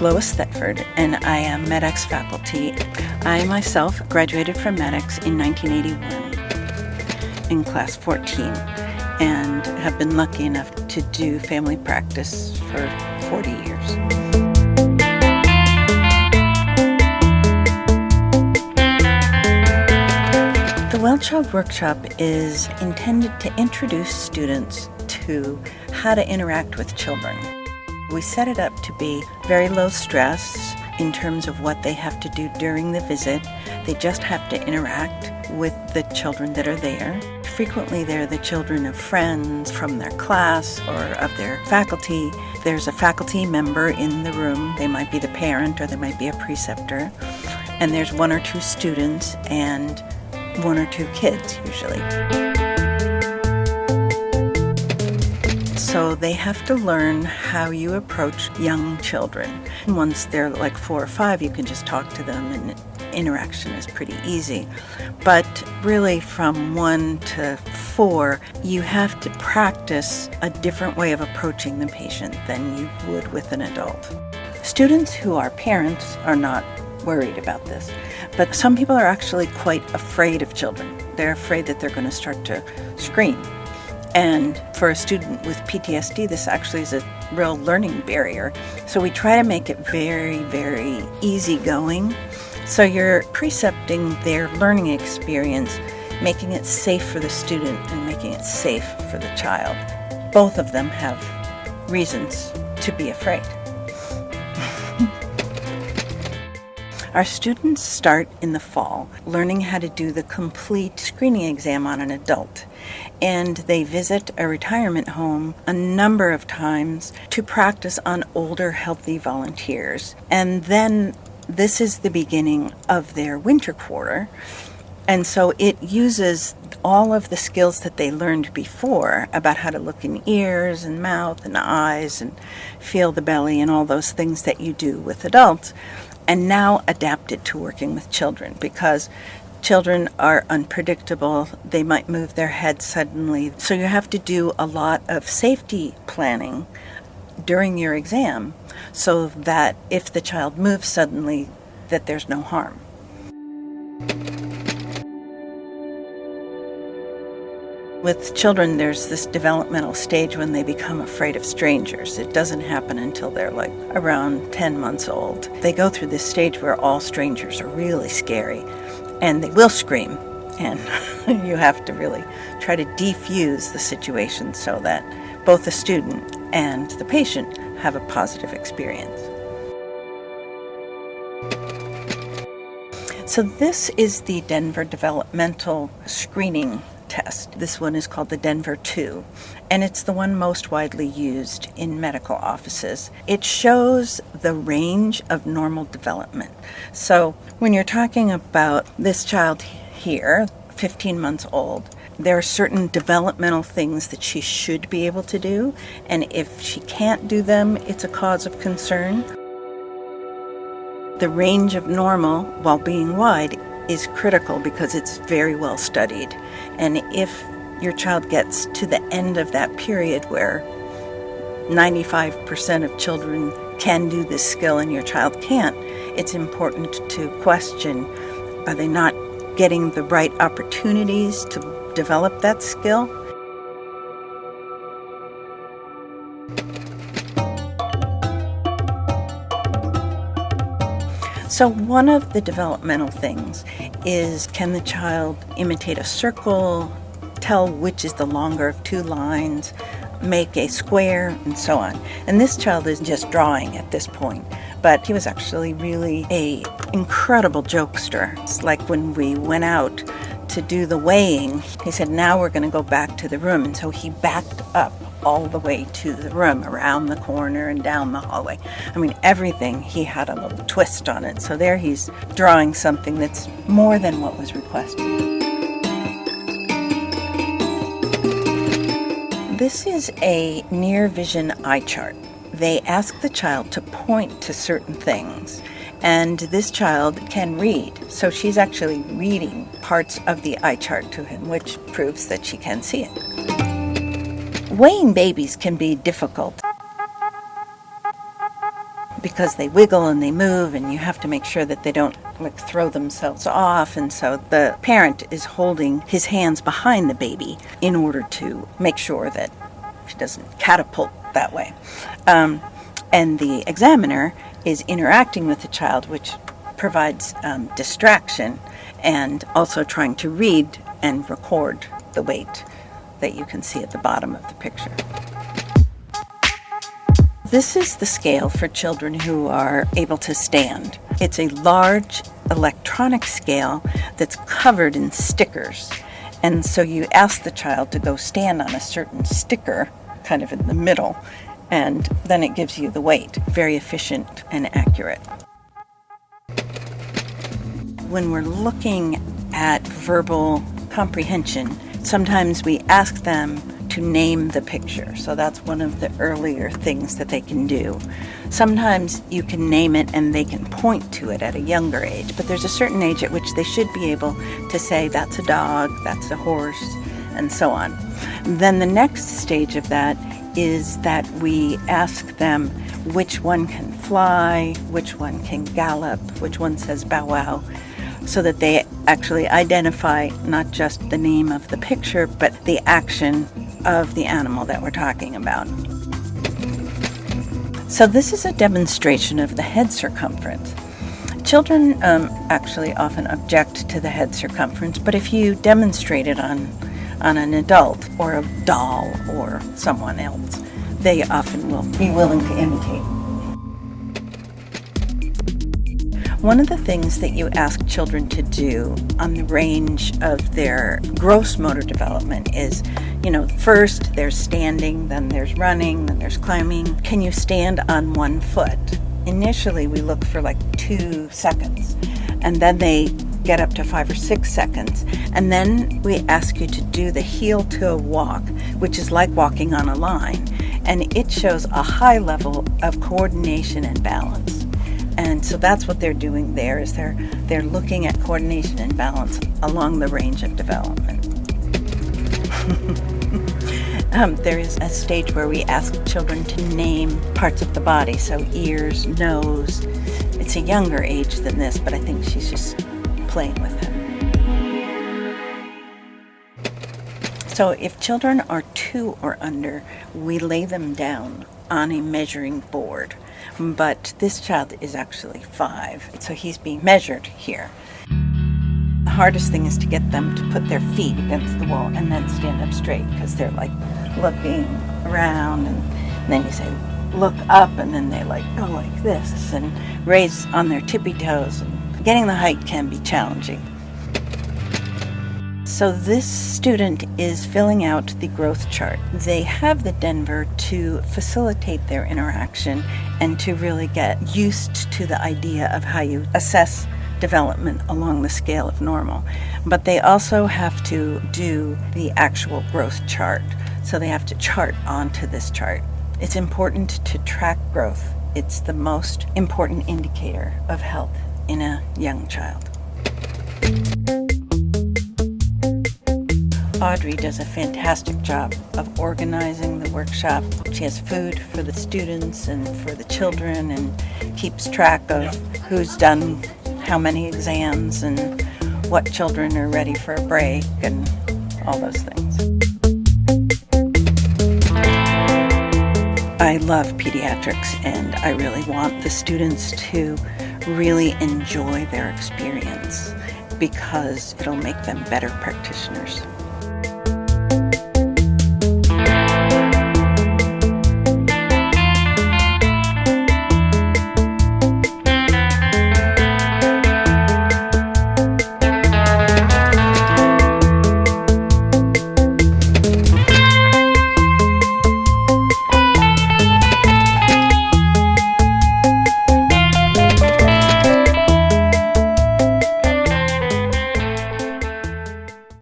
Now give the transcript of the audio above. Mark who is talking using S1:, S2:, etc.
S1: Lois Thetford, and I am MEDEX faculty. I myself graduated from MEDEX in 1981 in class 14 and have been lucky enough to do family practice for 40 years. The WellChild Workshop is intended to introduce students to how to interact with children. We set it up to be very low stress in terms of what they have to do during the visit. They just have to interact with the children that are there. Frequently they're the children of friends from their class or of their faculty. There's a faculty member in the room. They might be the parent or they might be a preceptor. And there's one or two students and one or two kids usually. So they have to learn how you approach young children. Once they're like 4 or 5, you can just talk to them and interaction is pretty easy. But really from 1 to 4, you have to practice a different way of approaching the patient than you would with an adult. Students who are parents are not worried about this, but some people are actually quite afraid of children. They're afraid that they're going to start to scream. And for a student with PTSD, this actually is a real learning barrier. So we try to make it very, very easygoing. So you're precepting their learning experience, making it safe for the student and making it safe for the child. Both of them have reasons to be afraid. Our students start in the fall, learning how to do the complete screening exam on an adult. And they visit a retirement home a number of times to practice on older, healthy volunteers. And then this is the beginning of their winter quarter. And so it uses all of the skills that they learned before about how to look in ears and mouth and eyes and feel the belly and all those things that you do with adults, and now adapt it to working with children, because children are unpredictable. They might move their head suddenly. So you have to do a lot of safety planning during your exam so that if the child moves suddenly, that there's no harm. With children, there's this developmental stage when they become afraid of strangers. It doesn't happen until they're like around 10 months old. They go through this stage where all strangers are really scary, and they will scream, and you have to really try to defuse the situation so that both the student and the patient have a positive experience. So this is the Denver Developmental Screening Test. This one is called the Denver 2, and it's the one most widely used in medical offices. It shows the range of normal development. So when you're talking about this child here, 15 months old, there are certain developmental things that she should be able to do, and if she can't do them, it's a cause of concern. The range of normal, while being wide, is critical because it's very well studied. And if your child gets to the end of that period where 95% of children can do this skill and your child can't, it's important to question, are they not getting the right opportunities to develop that skill? So one of the developmental things is, can the child imitate a circle, tell which is the longer of two lines, make a square, and so on. And this child is just drawing at this point, but he was actually really an incredible jokester. It's like when we went out to do the weighing, he said, now we're going to go back to the room. And so he backed up all the way to the room, around the corner and down the hallway. I mean, everything, he had a little twist on it. So there he's drawing something that's more than what was requested. This is a near vision eye chart. They ask the child to point to certain things, and this child can read. So she's actually reading parts of the eye chart to him, which proves that she can see it. Weighing babies can be difficult because they wiggle and they move, and you have to make sure that they don't like throw themselves off. And so the parent is holding his hands behind the baby in order to make sure that she doesn't catapult that way. And the examiner is interacting with the child, which provides distraction, and also trying to read and record the weight that you can see at the bottom of the picture. This is the scale for children who are able to stand. It's a large electronic scale that's covered in stickers. And so you ask the child to go stand on a certain sticker, kind of in the middle, and then it gives you the weight. Very efficient and accurate. When we're looking at verbal comprehension, sometimes we ask them to name the picture. So that's one of the earlier things that they can do. Sometimes you can name it and they can point to it at a younger age, but there's a certain age at which they should be able to say that's a dog, that's a horse, and so on. Then the next stage of that is that we ask them which one can fly, which one can gallop, which one says bow wow, so that they actually identify not just the name of the picture, but the action of the animal that we're talking about. So this is a demonstration of the head circumference. Children actually often object to the head circumference, but if you demonstrate it on an adult or a doll or someone else, they often will be willing to imitate. One of the things that you ask children to do on the range of their gross motor development is, first there's standing, then there's running, then there's climbing. Can you stand on one foot? Initially, we look for like 2 seconds, and then they get up to 5 or 6 seconds. And then we ask you to do the heel to a walk, which is like walking on a line. And it shows a high level of coordination and balance. And so that's what they're doing there, is they're looking at coordination and balance along the range of development. There is a stage where we ask children to name parts of the body, so ears, nose. It's a younger age than this, but I think she's just playing with him. So if children are 2 or under, we lay them down on a measuring board. But this child is actually 5, so he's being measured here. The hardest thing is to get them to put their feet against the wall and then stand up straight, because they're like looking around, and then you say look up, and then they like go like this and raise on their tippy toes, and getting the height can be challenging. So this student is filling out the growth chart. They have the Denver to facilitate their interaction and to really get used to the idea of how you assess development along the scale of normal. But they also have to do the actual growth chart. So they have to chart onto this chart. It's important to track growth. It's the most important indicator of health in a young child. Audrey does a fantastic job of organizing the workshop. She has food for the students and for the children, and keeps track of who's done how many exams and what children are ready for a break and all those things. I love pediatrics, and I really want the students to really enjoy their experience, because it'll make them better practitioners.